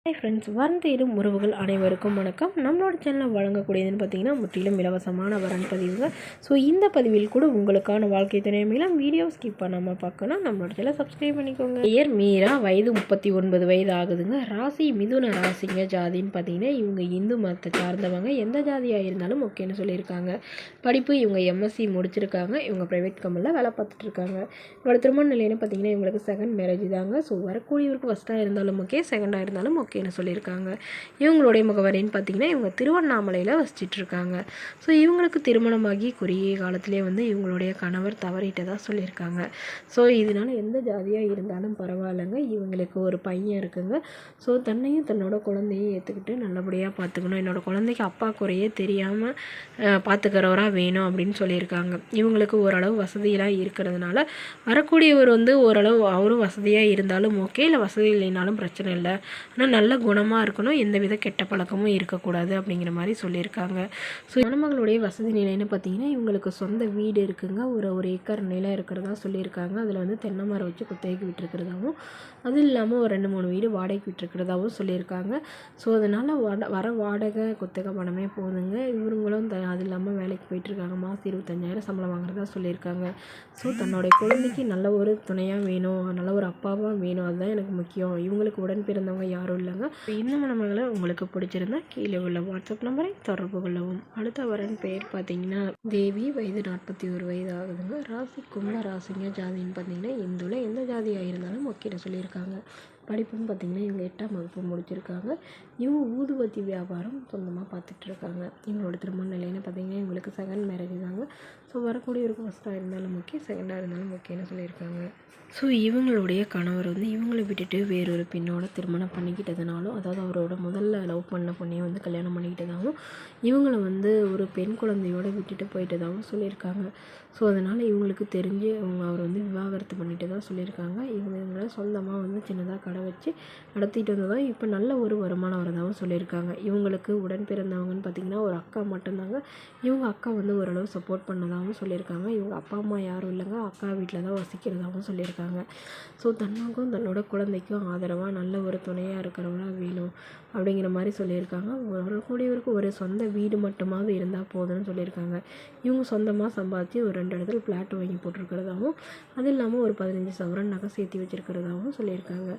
Hi friends, வரன் தேடும் உறவுகள் அனைவருக்கும் வணக்கம். நம்மளோட சேனலில் வழங்கக்கூடியதுன்னு பார்த்தீங்கன்னா முற்றிலும் இலவசமான வரன் பதிவுங்க. ஸோ இந்த பதிவில் கூட உங்களுக்கான வாழ்க்கை துணை மேலும் வீடியோ ஸ்கிப் பண்ணாமல் பார்க்கணும். நம்மளோட சேனலை சப்ஸ்கிரைப் பண்ணிக்கோங்க. பெயர் மீரா, வயது 39 வயது ஆகுதுங்க. ராசி மிதுன ராசிங்க. ஜாதின்னு பார்த்தீங்கன்னா இவங்க இந்து மதத்தை சார்ந்தவங்க. எந்த ஜாதியாக இருந்தாலும் ஓகேன்னு சொல்லியிருக்காங்க. படிப்பு இவங்க எம்எஸ்சி முடிச்சிருக்காங்க. இவங்க ப்ரைவேட் கம்பெனியில் வேலை பார்த்துட்டு இருக்காங்க. இவங்களோட திருமண நிலைன்னு பார்த்தீங்கன்னா இவங்களுக்கு செகண்ட் மேரேஜ் தாங்க. ஸோ வரக்கூடியவருக்கு ஃபஸ்ட்டாக இருந்தாலும் ஓகே, செகண்டாக இருந்தாலும் ஓகேன்னு சொல்லியிருக்காங்க. இவங்களுடைய முகவரின்னு பார்த்தீங்கன்னா இவங்க திருவண்ணாமலையில் வசிச்சிட்ருக்காங்க. ஸோ இவங்களுக்கு திருமணமாகி குறுகிய காலத்திலே வந்து இவங்களுடைய கணவர் தவறிட்டதாக சொல்லியிருக்காங்க. ஸோ இதனால் எந்த ஜாதியாக இருந்தாலும் பரவாயில்லைங்க, இவங்களுக்கு ஒரு பையன் இருக்குங்க. ஸோ தன்னையும் தன்னோட குழந்தையும் ஏற்றுக்கிட்டு நல்லபடியாக பார்த்துக்கணும், என்னோடய குழந்தைக்கு அப்பா குறையே தெரியாமல் பார்த்துக்கிறவராக வேணும் அப்படின்னு சொல்லியிருக்காங்க. இவங்களுக்கு ஓரளவு வசதியெல்லாம் இருக்கிறதுனால வரக்கூடியவர் வந்து ஓரளவு அவரும் வசதியாக இருந்தாலும் ஓகே, இல்லை வசதி இல்லைனாலும் பிரச்சனை இல்லை, ஆனால் நல்ல குணமாக இருக்கணும், எந்தவித கெட்ட பழக்கமும் இருக்கக்கூடாது அப்படிங்கிற மாதிரி சொல்லியிருக்காங்க. ஸோ மணமகளுடைய வசதி நிலைன்னு பார்த்தீங்கன்னா இவங்களுக்கு சொந்த வீடு இருக்குங்க. ஒரு ஏக்கர் நிலம் இருக்கிறதா சொல்லியிருக்காங்க. அதில் வந்து தென்னை மரம் வச்சு குத்தகைக்கு விட்டுருக்கிறதாவும், அது இல்லாமல் ஒரு 2-3 வீடு வாடகைக்கு விட்டுருக்கிறதாவும் சொல்லியிருக்காங்க. ஸோ அதனால் வர வாடகை குத்தகை பணமே போதுங்க. இவங்களும் அது இல்லாமல் வேலைக்கு போயிட்டுருக்காங்க. மாதம் 25,000 சம்பளம் வாங்குறதா சொல்லியிருக்காங்க. ஸோ தன்னுடைய குழந்தைக்கு நல்ல ஒரு துணையாக வேணும், நல்ல ஒரு அப்பாவாக வேணும், அதுதான் எனக்கு முக்கியம். இவங்களுக்கு உடன் பிறந்தவங்க யாரும் இல்லைங்க. இந்த மணமகளை உங்களுக்கு பிடிச்சிருந்தா கீழே உள்ள வாட்ஸ்அப் நம்பரை தொடர்பு கொள்ளவும். அடுத்த வரன் பெயர் பார்த்தீங்கன்னா தேவி, வயது 41 வயது ஆகுதுங்க. ராசி கும்ப ராசிங்க. ஜாதின்னு பார்த்தீங்கன்னா இந்துவில் எந்த ஜாதியாக இருந்தாலும் ஓகேன்னு சொல்லியிருக்காங்க. படிப்புன்னு பார்த்தீங்கன்னா இவங்க 8ஆம் வகுப்பு முடிச்சிருக்காங்க. இவங்க ஊதுபத்தி வியாபாரம் சொந்தமாக பார்த்துட்ருக்காங்க. இவங்களோட திருமண நிலைன்னு பார்த்தீங்கன்னா இவங்களுக்கு செகண்ட் மேரேஜ் தாங்க. ஸோ வரக்கூடியவருக்கு ஃபஸ்ட்டாக இருந்தாலும் ஓகே, செகண்டாக இருந்தாலும் ஓகேன்னு சொல்லியிருக்காங்க. ஸோ இவங்களுடைய கணவர் வந்து இவங்களை விட்டுட்டு வேறொரு பெண்ணோட திருமணம் பண்ணிக்கிட்டதுனாலும், அதாவது அவரோட முதல்ல லவ் பண்ண பொண்ணையை வந்து கல்யாணம் பண்ணிக்கிட்டதாகவும், இவங்களை வந்து ஒரு பெண் குழந்தையோடு விட்டுட்டு போயிட்டதாகவும் சொல்லியிருக்காங்க. ஸோ அதனால் இவங்களுக்கு தெரிஞ்சு அவர் வந்து விவாகரத்து பண்ணிட்டு தான் சொல்லியிருக்காங்க. இவங்களை சொந்தமாக வந்து சின்னதாக கடை வச்சு நடத்திட்டு வந்ததாக இப்போ நல்ல ஒரு வருமானம் வரதாகவும் சொல்லியிருக்காங்க. இவங்களுக்கு உடன் பிறந்தவங்கன்னு பார்த்திங்கன்னா ஒரு அக்கா மட்டும்தாங்க. இவங்க அக்கா வந்து ஓரளவு சப்போர்ட் பண்ணதாகவும் சொல்லியிருக்காங்க. இவங்க அப்பா அம்மா யாரும் இல்லைங்க, அக்கா வீட்டில் தான் வசிக்கிறதாகவும் சொல்லியிருக்காங்க. ஸோ தன்னுக்கும் தன்னோட குழந்தைக்கும் ஆதரவாக நல்ல ஒரு துணையாக இருக்கிறவங்களா வேணும் அப்படிங்கிற மாதிரி சொல்லியிருக்காங்க. வரக்கூடியவருக்கு ஒரு சொந்த வீடு மட்டுமாவது இருந்தால் போதும்னு சொல்லியிருக்காங்க. இவங்க சொந்தமாக சம்பாதிச்சு ஒரு 2 இடத்துல ஃப்ளாட் வாங்கி போட்டிருக்கிறதாகவும், அது இல்லாமல் ஒரு 15 சவரன் நகை சேர்த்து வச்சுருக்கிறதாகவும் சொல்லியிருக்காங்க.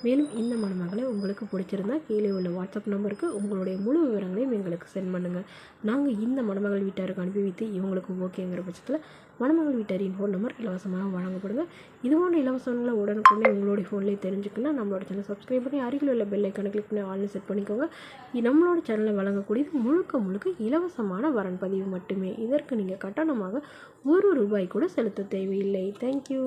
மேலும் இந்த மணமகளை உங்களுக்கு பிடிச்சிருந்தா கீழே உள்ள வாட்ஸ்அப் நம்பருக்கு உங்களுடைய முழு விவரங்களையும் எங்களுக்கு சென்ட் பண்ணுங்கள். நாங்கள் இந்த மணமகள் வீட்டாருக்கு அனுப்பி வைத்து இவங்களுக்கு ஓகேங்கிற பட்சத்தில் மணமகள் வீட்டாரின் ஃபோன் நம்பர் இலவசமாக வழங்கப்படுங்க. இதுபோன்ற இலவசங்களை உடனுக்குடனே உங்களுடைய ஃபோன்லேயே தெரிஞ்சுக்கணும். நம்மளோட சேனல் சப்ஸ்கிரைப் பண்ணி அருகில் உள்ள பெல் ஐக்கானை கிளிக் பண்ணி ஆல்னு செட் பண்ணிக்கோங்க. நம்மளோட சேனலில் வழங்கக்கூடியது முழுக்க இலவசமான வரன் பதிவு மட்டுமே. இதற்கு நீங்கள் கட்டணமாக ₹1 கூட செலுத்த தேவையில்லை. தேங்க்யூ.